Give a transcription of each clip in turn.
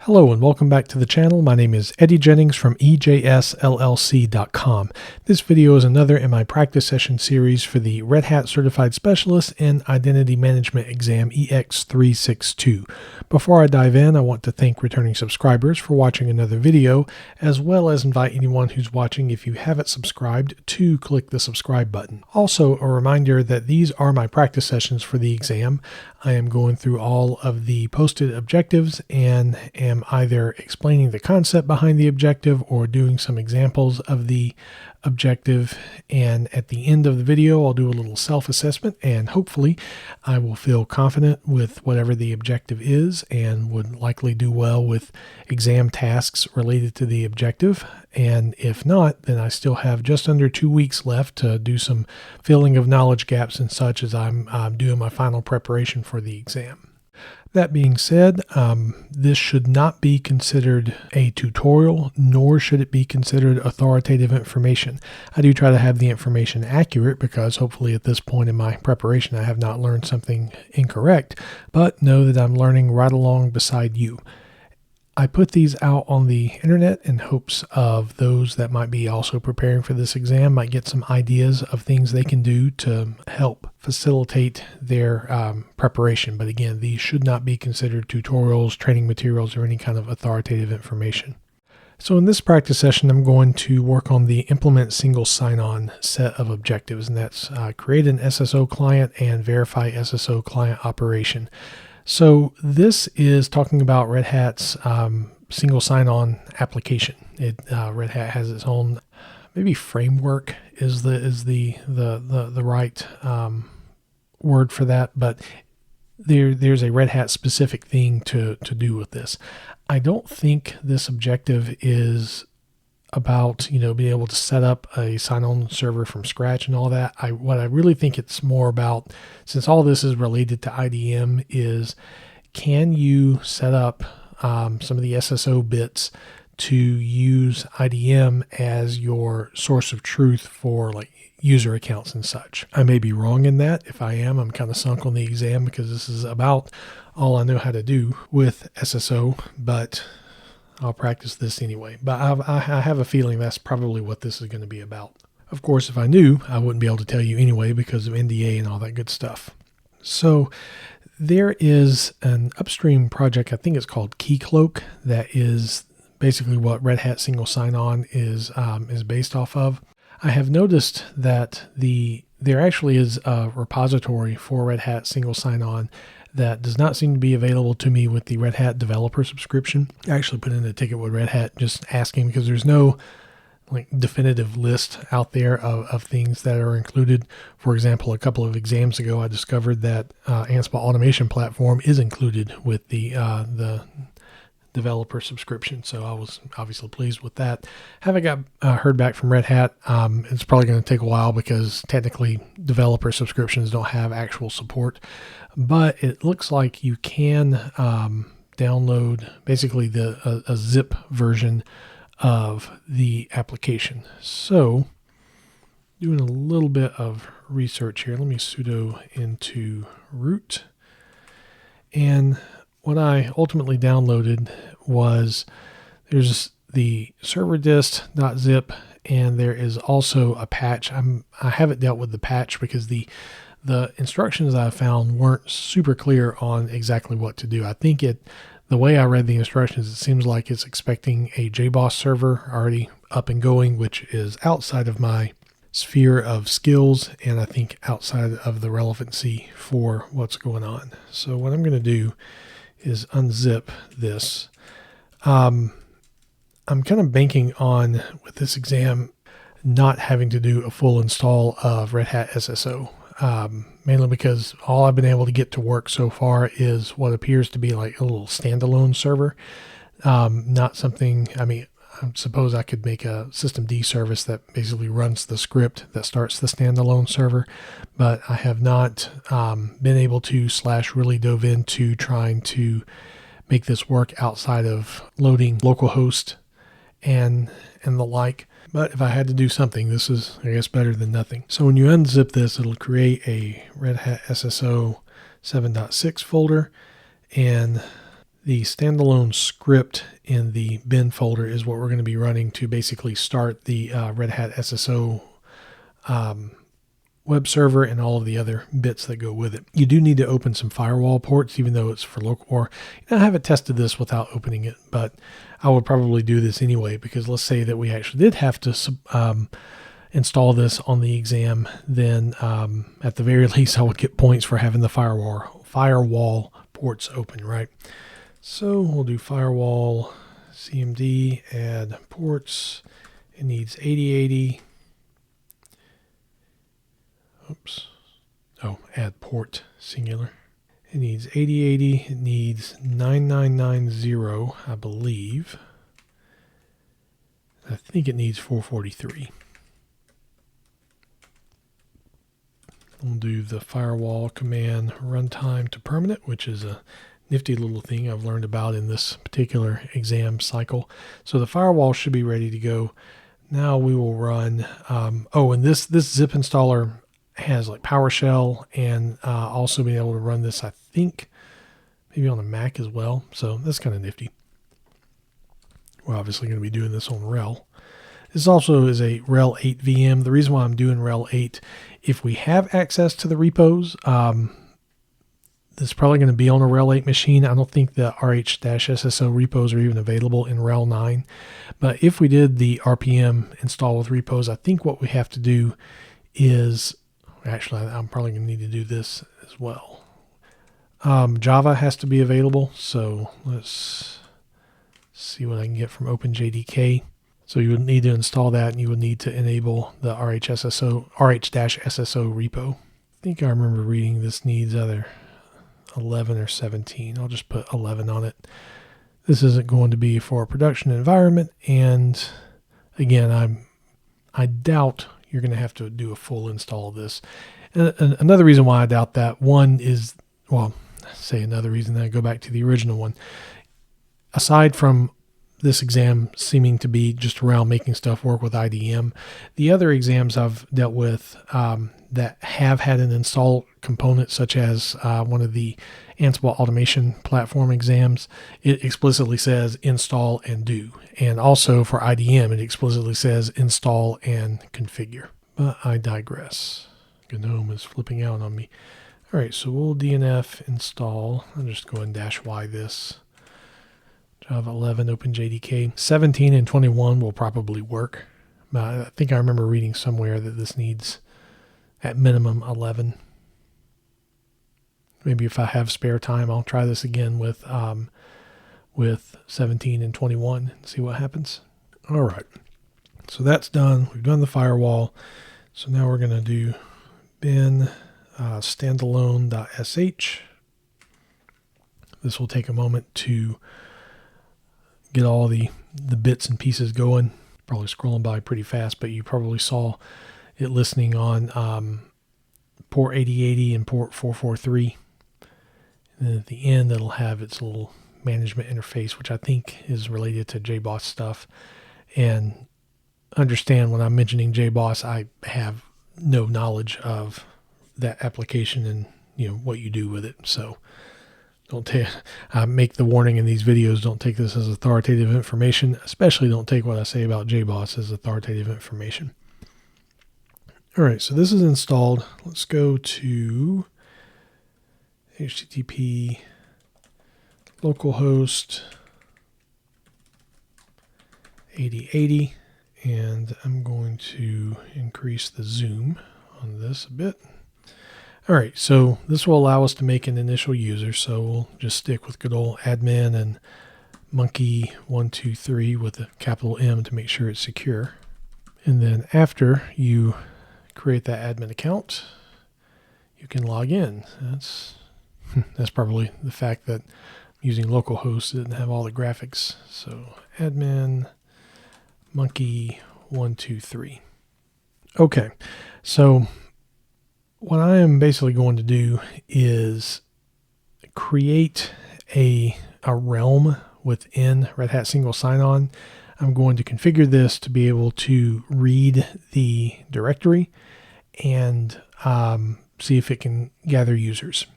Hello and welcome back to the channel. My name is Eddie Jennings from EJSLLC.com. This video is another in my practice session series for the Red Hat Certified Specialist in Identity Management exam Ex362. Before I dive in, I want to thank returning subscribers for watching another video, as well as invite anyone who's watching, if you haven't subscribed, to click the subscribe button. Also, a reminder that these are my practice sessions for the exam. I am going through all of the posted objectives and am either explaining the concept behind the objective or doing some examples of the objective. And at the end of the video, I'll do a little self-assessment and hopefully I will feel confident with whatever the objective is and would likely do well with exam tasks related to the objective. And if not, then I still have just under 2 weeks left to do some filling of knowledge gaps and such as I'm doing my final preparation for the exam. That being said, this should not be considered a tutorial, nor should it be considered authoritative information. I do try to have the information accurate because hopefully at this point in my preparation I have not learned something incorrect, but know that I'm learning right along beside you. I put these out on the internet in hopes of those that might be also preparing for this exam might get some ideas of things they can do to help facilitate their preparation. But again, these should not be considered tutorials, training materials, or any kind of authoritative information. So in this practice session, I'm going to work on the implement single sign-on set of objectives, and that's create an SSO client and verify SSO client operation. So this is talking about Red Hat's single sign-on application. Red Hat has its own, maybe framework is the right word for that, but there's a Red Hat specific thing to do with this. I don't think this objective is about, being able to set up a sign-on server from scratch and all that. What I really think it's more about, since all this is related to IDM, is can you set up some of the SSO bits to use IDM as your source of truth for like user accounts and such. I may be wrong in that. If I am, I'm kind of sunk on the exam because this is about all I know how to do with SSO, but I'll practice this anyway. But I have a feeling that's probably what this is going to be about. Of course, if I knew, I wouldn't be able to tell you anyway because of NDA and all that good stuff. So there is an upstream project, I think it's called Keycloak, that is basically what Red Hat Single Sign-On is based off of. I have noticed that there actually is a repository for Red Hat Single Sign-On that does not seem to be available to me with the Red Hat developer subscription. I actually put in a ticket with Red Hat just asking because there's no like definitive list out there of things that are included. For example, a couple of exams ago, I discovered that Ansible Automation Platform is included with the developer subscription. So I was obviously pleased with that. Haven't got heard back from Red Hat. It's probably going to take a while because technically developer subscriptions don't have actual support, but it looks like you can download basically a zip version of the application. So doing a little bit of research here, let me sudo into root. And what I ultimately downloaded was there's the serverdist.zip and there is also a patch. I haven't dealt with the patch because the instructions I found weren't super clear on exactly what to do. I think the way I read the instructions, it seems like it's expecting a JBoss server already up and going, which is outside of my sphere of skills and I think outside of the relevancy for what's going on. So what I'm going to do is unzip this. I'm kind of banking on, with this exam, not having to do a full install of Red Hat SSO. Mainly because all I've been able to get to work so far is what appears to be like a little standalone server. Not something, I suppose I could make a systemd service that basically runs the script that starts the standalone server, but I have not been able to / really dove into trying to make this work outside of loading localhost and the like. But if I had to do something, this is, I guess, better than nothing. So when you unzip this, it'll create a Red Hat SSO 7.6 folder. And The standalone script in the bin folder is what we're going to be running to basically start the Red Hat SSO web server and all of the other bits that go with it. You do need to open some firewall ports, even though it's for local, or I haven't tested this without opening it, but I would probably do this anyway, because let's say that we actually did have to install this on the exam, then at the very least I would get points for having the firewall ports open, right? So we'll do firewall cmd add ports. It needs 8080. Oops. Oh, add port singular. It needs 8080. It needs 9990, I believe. I think it needs 443. We'll do the firewall command runtime to permanent, which is a nifty little thing I've learned about in this particular exam cycle. So the firewall should be ready to go. Now we will run, and this zip installer has like PowerShell, and also being able to run this, I think, maybe on a Mac as well. So that's kind of nifty. We're obviously going to be doing this on RHEL. This also is a RHEL 8 VM. The reason why I'm doing RHEL 8, if we have access to the repos, this is probably going to be on a RHEL 8 machine. I don't think the RH-SSO repos are even available in RHEL 9. But if we did the RPM install with repos, I think what we have to do is, actually, I'm probably going to need to do this as well. Java has to be available, so let's see what I can get from OpenJDK. So you would need to install that, and you would need to enable the RH-SSO repo. I think I remember reading this needs either 11 or 17. I'll just put 11 on it. This isn't going to be for a production environment, and again, I doubt you're going to have to do a full install of this. And another reason why I doubt that, one is, well, say another reason, then I go back to the original one. Aside from this exam seeming to be just around making stuff work with IDM, the other exams I've dealt with that have had an install component, such as one of the Ansible automation platform exams, it explicitly says install and do. And also for IDM, it explicitly says install and configure. But I digress. GNOME is flipping out on me. All right, so we'll DNF install. I'll just go and -y this. Java 11, OpenJDK. 17 and 21 will probably work. I think I remember reading somewhere that this needs at minimum 11. Maybe if I have spare time, I'll try this again with 17 and 21 and see what happens. All right, so that's done. We've done the firewall. So now we're going to do bin standalone.sh. This will take a moment to get all the bits and pieces going. Probably scrolling by pretty fast, but you probably saw it listening on port 8080 and port 443. And then at the end, it'll have its little management interface, which I think is related to JBoss stuff. And understand, when I'm mentioning JBoss, I have no knowledge of that application and what you do with it. So don't take, make the warning in these videos, don't take this as authoritative information, especially don't take what I say about JBoss as authoritative information. All right, so this is installed. Let's go to HTTP localhost 8080, and I'm going to increase the zoom on this a bit. All right, so this will allow us to make an initial user, so we'll just stick with good old admin and monkey123 with a capital M to make sure it's secure. And then after you create that admin account, you can log in. That's probably the fact that I'm using localhost didn't have all the graphics. So admin monkey123. Okay, so what I am basically going to do is create a realm within Red Hat Single Sign-On. I'm going to configure this to be able to read the directory and see if it can gather users.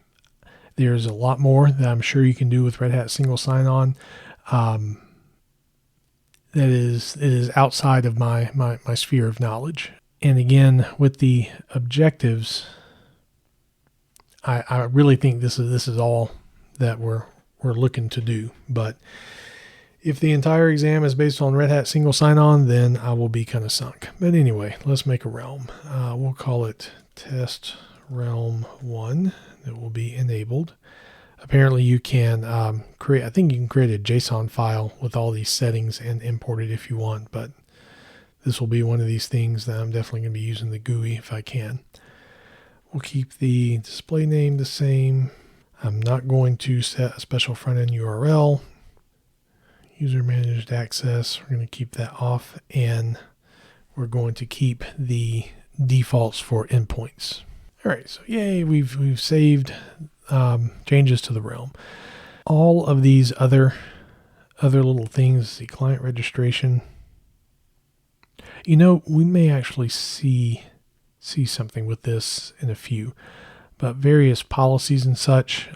There's a lot more that I'm sure you can do with Red Hat single sign-on. It is outside of my sphere of knowledge. And again, with the objectives, I really think this is all that we're looking to do. But if the entire exam is based on Red Hat single sign-on, then I will be kind of sunk. But anyway, let's make a realm. We'll call it test realm 1. That will be enabled. Apparently you can I think you can create a JSON file with all these settings and import it if you want, but this will be one of these things that I'm definitely going to be using the GUI if I can. We'll keep the display name the same. I'm not going to set a special front-end URL. User managed access, we're going to keep that off, and we're going to keep the defaults for endpoints. All right, so yay, we've saved changes to the realm. All of these other little things, the client registration, you know, we may actually see something with this in a few, but various policies and such.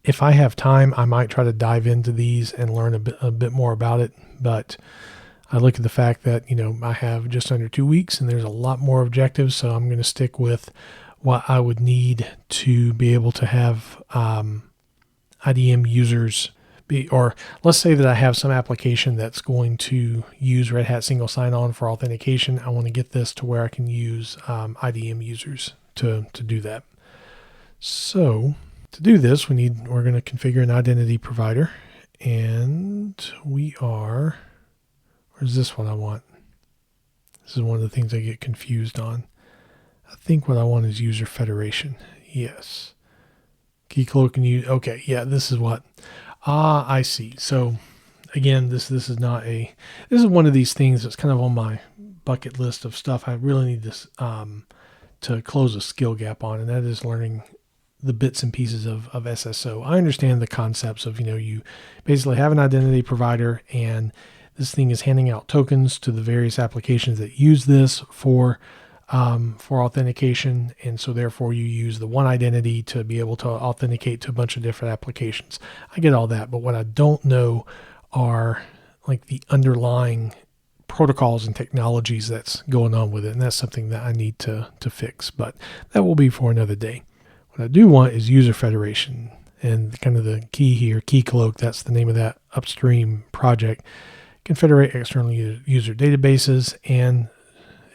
If I have time, I might try to dive into these and learn a bit more about it. But I look at the fact that, you know, I have just under 2 weeks and there's a lot more objectives. So I'm going to stick with what I would need to be able to have IDM users be, or let's say that I have some application that's going to use Red Hat single sign-on for authentication. I want to get this to where I can use IDM users to do that. So to do this, we're going to configure an identity provider, and where's this one I want? This is one of the things I get confused on. I think what I want is user federation. Yes. Keycloak and use. Okay. Yeah, this is what. I see. So again, this is one of these things that's kind of on my bucket list of stuff I really need this to close a skill gap on, and that is learning the bits and pieces of SSO. I understand the concepts of, you know, you basically have an identity provider and this thing is handing out tokens to the various applications that use this for authentication. And so therefore you use the one identity to be able to authenticate to a bunch of different applications. I get all that, but what I don't know are like the underlying protocols and technologies that's going on with it. And that's something that I need to fix, but that will be for another day. What I do want is user federation, and kind of the key here, Keycloak, that's the name of that upstream project, can federate external user databases, and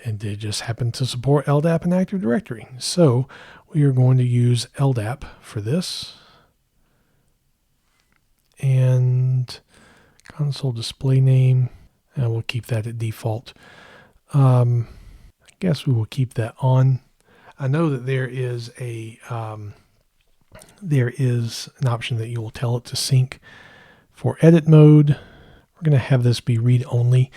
they just happen to support LDAP and Active Directory. So we are going to use LDAP for this, and console display name, and we'll keep that at default. I guess we will keep that on. I know that there is an option that you will tell it to sync for edit mode. We're going to have this be read only.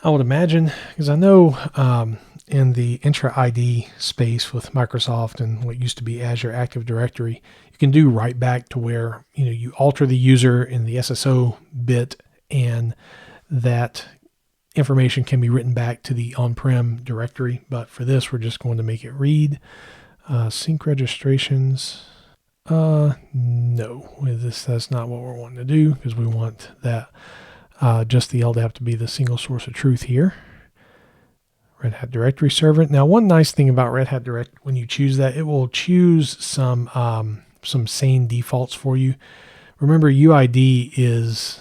I would imagine, because I know in the Intra ID space with Microsoft and what used to be Azure Active Directory, you can do write back to where, you know, you alter the user in the SSO bit, and that information can be written back to the on-prem directory. But for this, we're just going to make it read. Sync registrations. No, that's not what we're wanting to do, because we want that just the LDAP to be the single source of truth here. Red Hat Directory Server. Now, one nice thing about Red Hat Direct, when you choose that, it will choose some sane defaults for you. Remember, UID is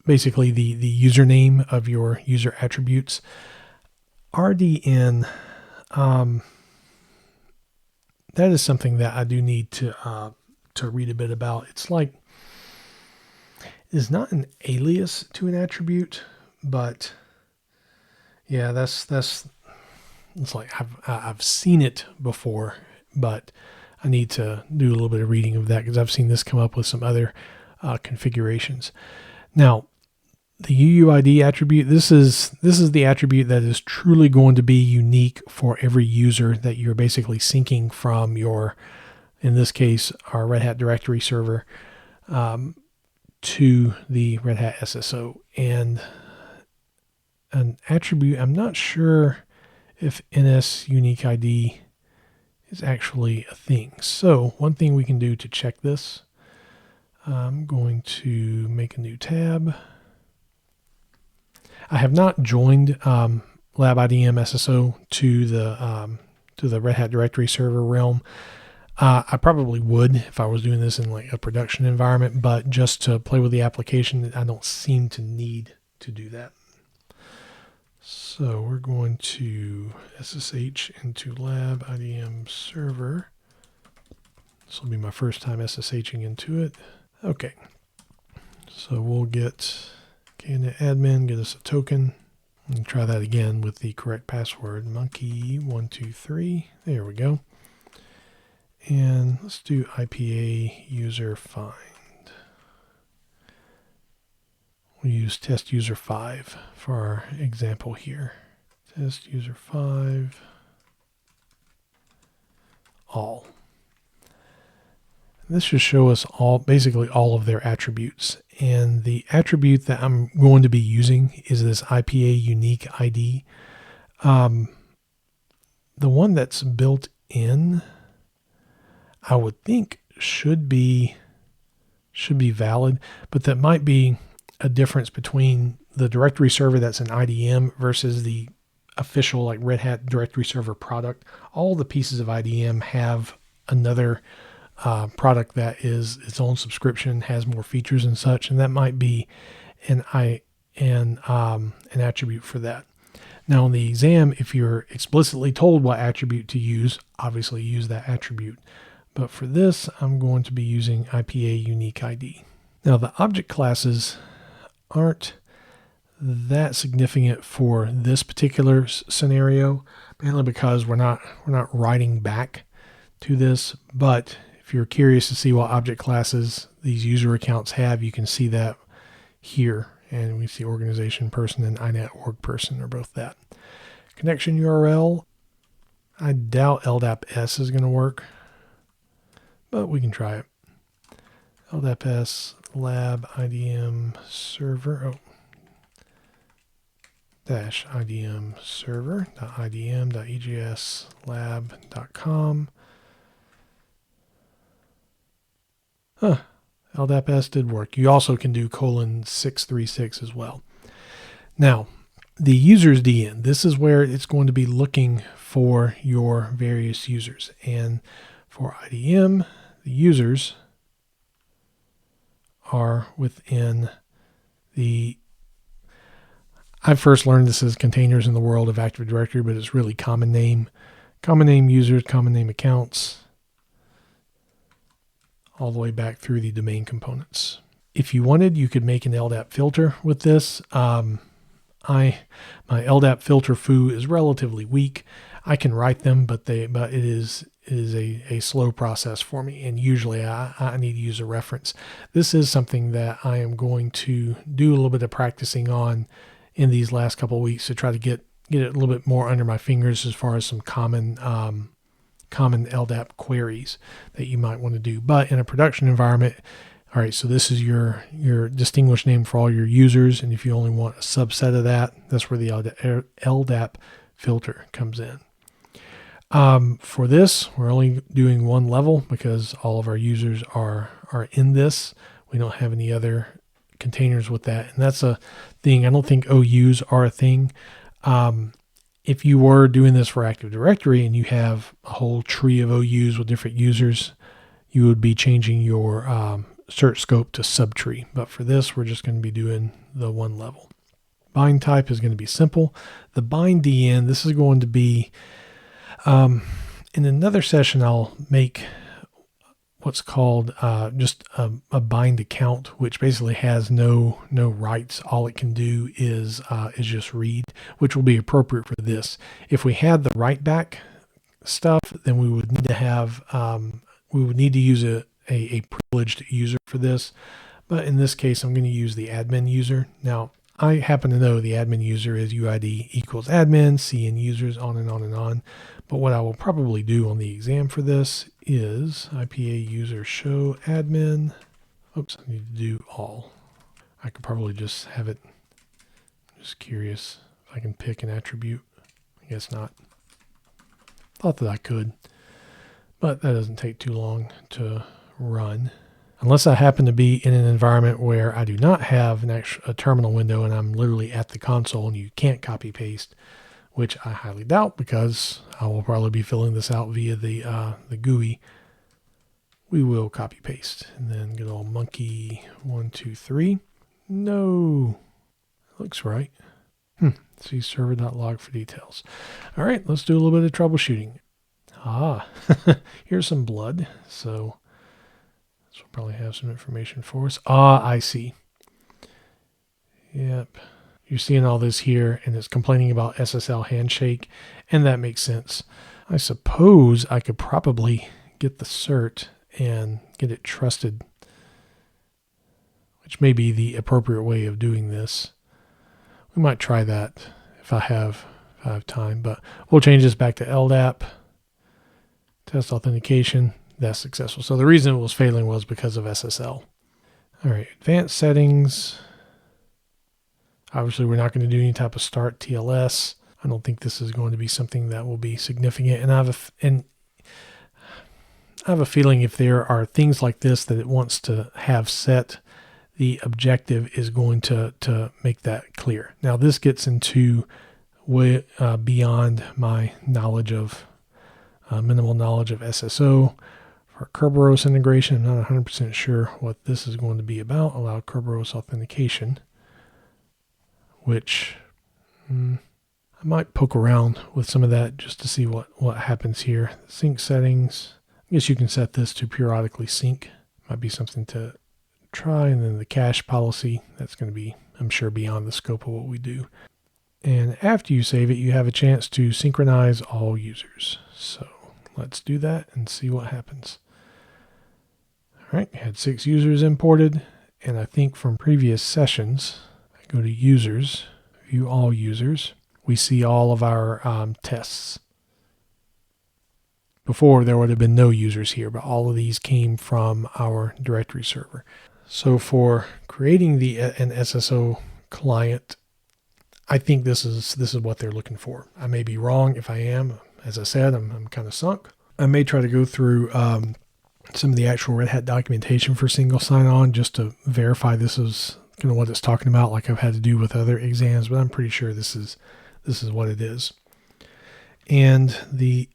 basically the username of your user attributes. RDN, that is something that I do need to read a bit about. It's not an alias to an attribute, but yeah, it's like I've seen it before, but I need to do a little bit of reading of that, because I've seen this come up with some other configurations. Now, the UUID attribute, this is the attribute that is truly going to be unique for every user that you're basically syncing from your, in this case, our Red Hat Directory Server to the Red Hat SSO. And an attribute, I'm not sure if NS unique ID is actually a thing. So one thing we can do to check this, I'm going to make a new tab. I have not joined LabIDM SSO to the Red Hat directory server realm. I probably would if I was doing this in like a production environment, but just to play with the application, I don't seem to need to do that. So we're going to SSH into LabIDM server. This will be my first time SSHing into it. Okay, so we'll get admin, get us a token, and try that again with the correct password, monkey123. There we go. And let's do IPA user find. We'll use test user 5 for our example here. Test user 5 all. This should show us basically all of their attributes. And the attribute that I'm going to be using is this IPA unique ID. The one that's built in, I would think should be valid, but that might be a difference between the directory server that's an IDM versus the official like Red Hat directory server product. All the pieces of IDM have another product that is its own subscription, has more features and such, and that might be an attribute for that. Now in the exam, if you're explicitly told what attribute to use, obviously use that attribute. But for this, I'm going to be using IPA unique ID. Now the object classes aren't that significant for this particular scenario, mainly because we're not writing back to this. But if you're curious to see what object classes these user accounts have, you can see that here. And we see organization person and inet org person are both that. Connection URL, I doubt LDAP-S is going to work, but we can try it. LDAP-S lab IDM server, dash IDM server.idm.egs lab.com. LDAP-S did work. You also can do :636 as well. Now, the users DN, this is where it's going to be looking for your various users. And for IDM, the users are within I first learned this as containers in the world of Active Directory, but it's really common name users, common name accounts, all the way back through the domain components. If you wanted, you could make an LDAP filter with this. My LDAP filter foo is relatively weak. I can write them, but it is a slow process for me, and usually I need to use a reference. This is something that I am going to do a little bit of practicing on in these last couple of weeks to try to get it a little bit more under my fingers as far as some common LDAP queries that you might want to do. But in a production environment, all right, so this is your distinguished name for all your users, and if you only want a subset of that, that's where the LDAP filter comes in. For this, we're only doing one level because all of our users are in this. We don't have any other containers with that, and that's a thing. I don't think OUs are a thing. If you were doing this for Active Directory and you have a whole tree of OUs with different users, you would be changing your search scope to subtree. But for this, we're just going to be doing the one level. Bind type is going to be simple. The bind DN, this is going to be, in another session, I'll make what's called just a bind account, which basically has no rights. All it can do is just read, which will be appropriate for this. If we had the write back stuff, then we would need to have use a privileged user for this. But in this case, I'm going to use the admin user. Now, I happen to know the admin user is UID equals admin, cn users, on and on and on. But what I will probably do on the exam for this is IPA user show admin. Oops, I need to do all. I could probably just have it, just curious if I can pick an attribute. I guess not. Thought that I could. but that doesn't take too long to run. Unless I happen to be in an environment where I do not have a terminal window and I'm literally at the console and you can't copy paste, which I highly doubt because I will probably be filling this out via the GUI. We will copy paste and then good old monkey 1, 2, 3. No, looks right. See server.log for details. All right, let's do a little bit of troubleshooting. Here's some blood. So this will probably have some information for us. I see. Yep. You're seeing all this here, and it's complaining about SSL handshake, and that makes sense. I suppose I could probably get the cert and get it trusted, which may be the appropriate way of doing this. We might try that if I have time, but we'll change this back to LDAP. Test authentication. That's successful. So the reason it was failing was because of SSL. All right, advanced settings. Obviously, we're not going to do any type of start TLS. I don't think this is going to be something that will be significant. And I have a feeling if there are things like this that it wants to have set, the objective is going to make that clear. Now, this gets into way beyond my knowledge of minimal knowledge of SSO. For Kerberos integration, I'm not 100% sure what this is going to be about. Allow Kerberos authentication, which I might poke around with some of that just to see what happens here. Sync settings. I guess you can set this to periodically sync. Might be something to try. And then the cache policy, that's going to be, I'm sure, beyond the scope of what we do. And after you save it, you have a chance to synchronize all users. So let's do that and see what happens. All right, we had 6 users imported. And I think from previous sessions, I go to users, view all users. We see all of our tests. Before, there would have been no users here, but all of these came from our directory server. So for creating an SSO client, I think this is what they're looking for. I may be wrong. If I am, as I said, I'm kind of sunk. I may try to go through some of the actual Red Hat documentation for single sign-on just to verify this is kind of what it's talking about, like I've had to do with other exams, but I'm pretty sure this is what it is. And the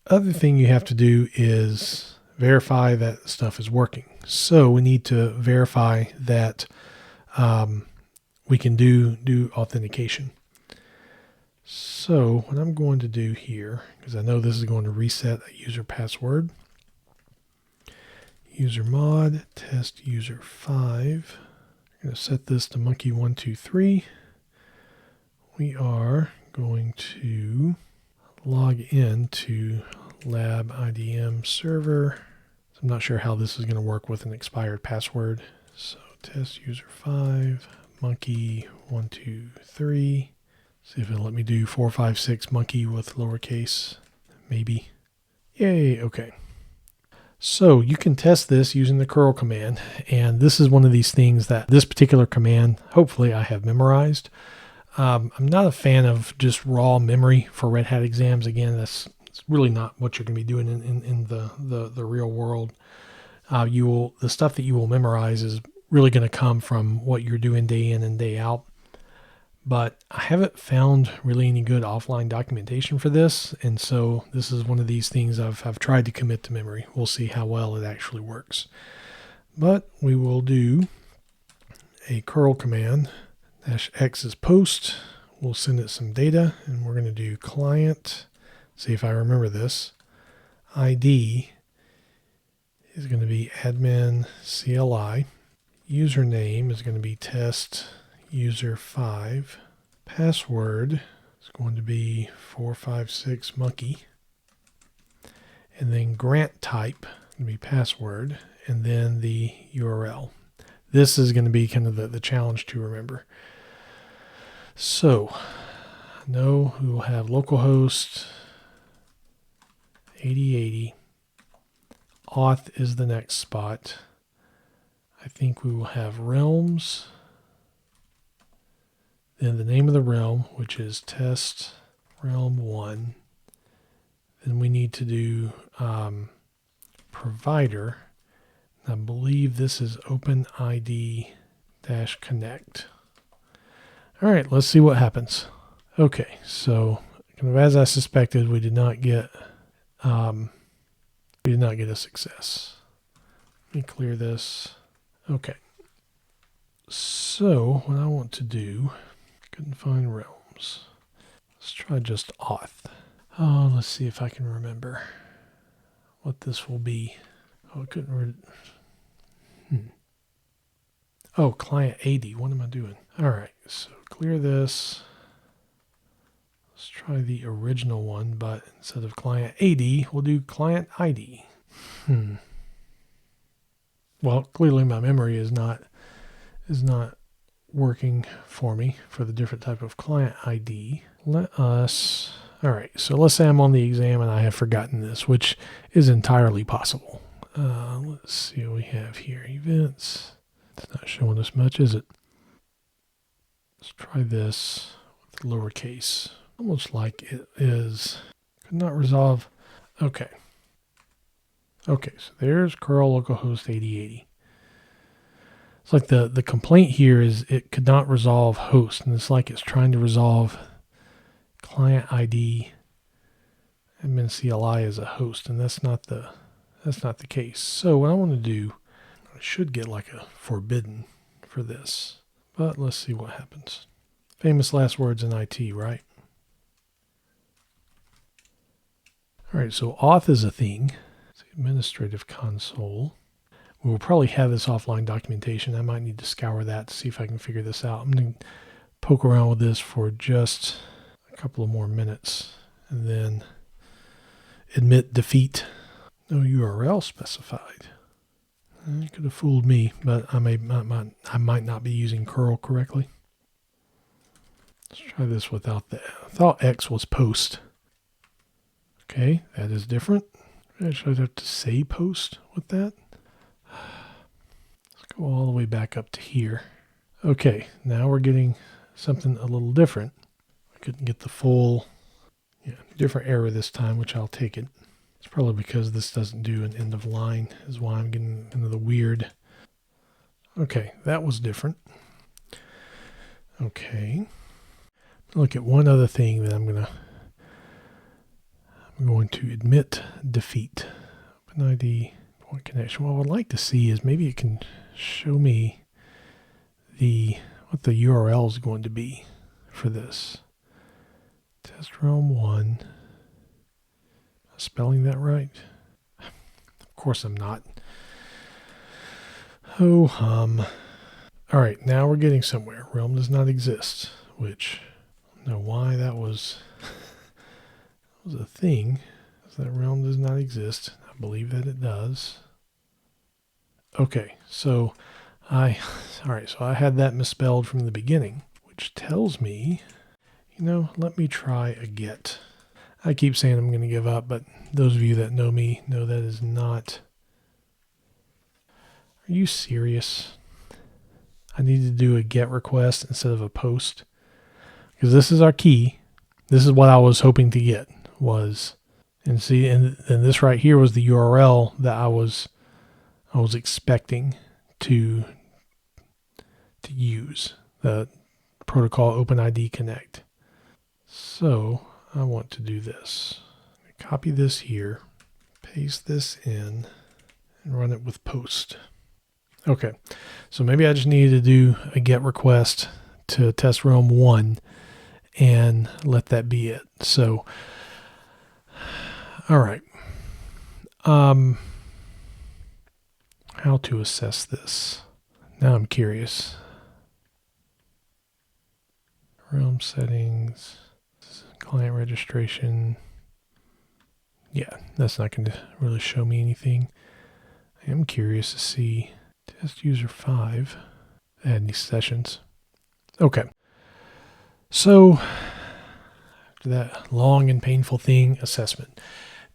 other thing you have to do is verify that stuff is working. So we need to verify that we can do authentication. So what I'm going to do here, because I know this is going to reset a user password, user mod test user 5. I'm going to set this to monkey 1, 2, 3. We are going to log in to lab IDM server. So I'm not sure how this is going to work with an expired password. So test user 5, monkey 1, 2, 3. See if it'll let me do 4, 5, 6 monkey with lowercase. Maybe. Yay, okay. So you can test this using the curl command, and this is one of these things that this particular command, hopefully I have memorized. I'm not a fan of just raw memory for Red Hat exams. Again, it's really not what you're going to be doing in the real world. The stuff that you will memorize is really going to come from what you're doing day in and day out. But I haven't found really any good offline documentation for this, and so this is one of these things I've tried to commit to memory. We'll see how well it actually works. But we will do a curl command. -x is post. We'll send it some data, and we're going to do client. See if I remember this. ID is going to be admin CLI. Username is going to be test user 5. Password is going to be 456 monkey. And then grant type is going to be password, and then the URL. This is going to be kind of the challenge to remember. So, no, we will have localhost 8080. Auth is the next spot. I think we will have realms. Then the name of the realm, which is test realm 1. Then we need to do provider. I believe this is OpenID-connect. All right, let's see what happens. Okay, so kind of as I suspected, we did not get a success. Let me clear this. Okay. So what I want to do, couldn't find realms. Let's try just auth. Oh, let's see if I can remember what this will be. Oh, I couldn't. Oh, client 80. What am I doing? All right, so clear this. Let's try the original one, but instead of client 80, we'll do client ID. Well, clearly my memory is not working for me for the different type of client ID. All right, so let's say I'm on the exam and I have forgotten this, which is entirely possible. Let's see what we have here. Events. It's not showing us much, is it? Let's try this with lowercase. Almost like it is. Could not resolve. Okay. Okay, so there's curl localhost 8080. It's like the complaint here is it could not resolve host, and it's like it's trying to resolve client ID admin CLI as a host, and that's not the case. So what I want to do, I should get like a forbidden for this, but let's see what happens. Famous last words in IT, right? All right, so auth is a thing. It's the administrative console. We will probably have this offline documentation. I might need to scour that to see if I can figure this out. I'm going to poke around with this for just a couple of more minutes and then admit defeat. No URL specified. It could have fooled me, but I might not be using curl correctly. Let's try this without that. I thought X was post. Okay, that is different. Should I have to say post with that? Let's go all the way back up to here. Okay, now we're getting something a little different. I couldn't get the full, different error this time, which I'll take it. It's probably because this doesn't do an end of line is why I'm getting into the weird. Okay, that was different. Okay. Look at one other thing that I'm going to admit defeat. OpenID point connection. What I would like to see is maybe it can show me what the URL is going to be for this. Test realm 1. Spelling that right? Of course I'm not. Oh hum. All right, now we're getting somewhere. Realm does not exist, which I don't know why that was a thing. That realm does not exist. I believe that it does. Okay, so I had that misspelled from the beginning, which tells me, let me try a get. I keep saying I'm going to give up, but those of you that know me know that is not. Are you serious? I need to do a get request instead of a post, because this is our key. This is what I was hoping to get was, and this right here was the URL that I was expecting to use, the protocol OpenID connect. So I want to do this. Copy this here, paste this in, and run it with post. Okay, so maybe I just needed to do a get request to test realm 1 and let that be it. So, all right. How to assess this? Now I'm curious. Realm settings, client registration. Yeah, that's not going to really show me anything. I am curious to see test user 5. Add any sessions. Okay. So after that long and painful thing, assessment.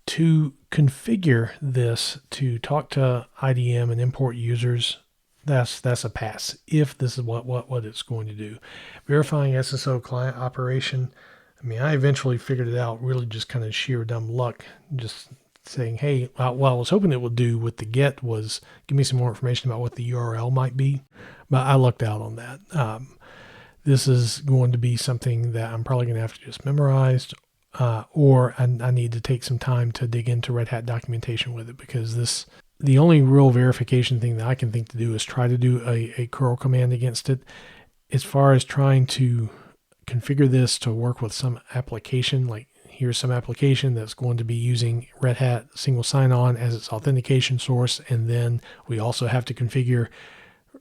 To configure this to talk to IDM and import users, that's a pass if this is what it's going to do. Verifying SSO client operation. I mean, I eventually figured it out, really just kind of sheer dumb luck, just saying, hey, what I was hoping it would do with the get was give me some more information about what the URL might be, but I lucked out on that. This is going to be something that I'm probably going to have to just memorize, or I need to take some time to dig into Red Hat documentation with it, because the only real verification thing that I can think to do is try to do a curl command against it. As far as trying to configure this to work with some application, like here's some application that's going to be using Red Hat single sign-on as its authentication source, and then we also have to configure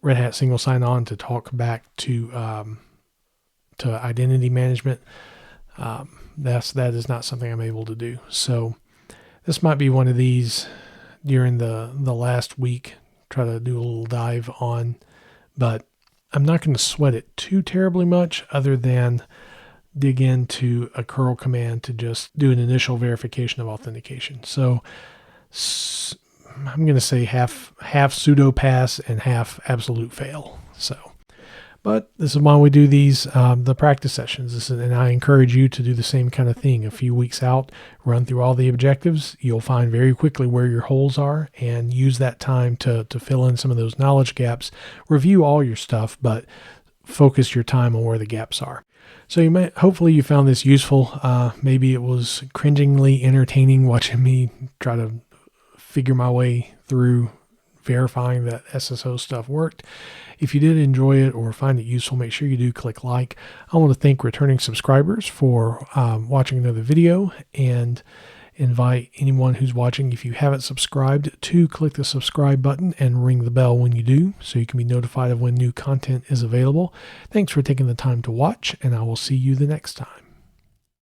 Red Hat single sign-on to talk back to identity management. That is not something I'm able to do. So this might be one of these during the last week, try to do a little dive on, but I'm not going to sweat it too terribly much other than dig into a curl command to just do an initial verification of authentication. So I'm going to say half pseudo pass and half absolute fail. But this is why we do these, the practice sessions. And I encourage you to do the same kind of thing. A few weeks out, run through all the objectives. You'll find very quickly where your holes are and use that time to fill in some of those knowledge gaps. Review all your stuff, but focus your time on where the gaps are. So hopefully you found this useful. Maybe it was cringingly entertaining watching me try to figure my way through verifying that SSO stuff worked. If you did enjoy it or find it useful, make sure you do click like. I want to thank returning subscribers for watching another video, and invite anyone who's watching, if you haven't subscribed, to click the subscribe button and ring the bell when you do, so you can be notified of when new content is available. Thanks for taking the time to watch, and I will see you the next time.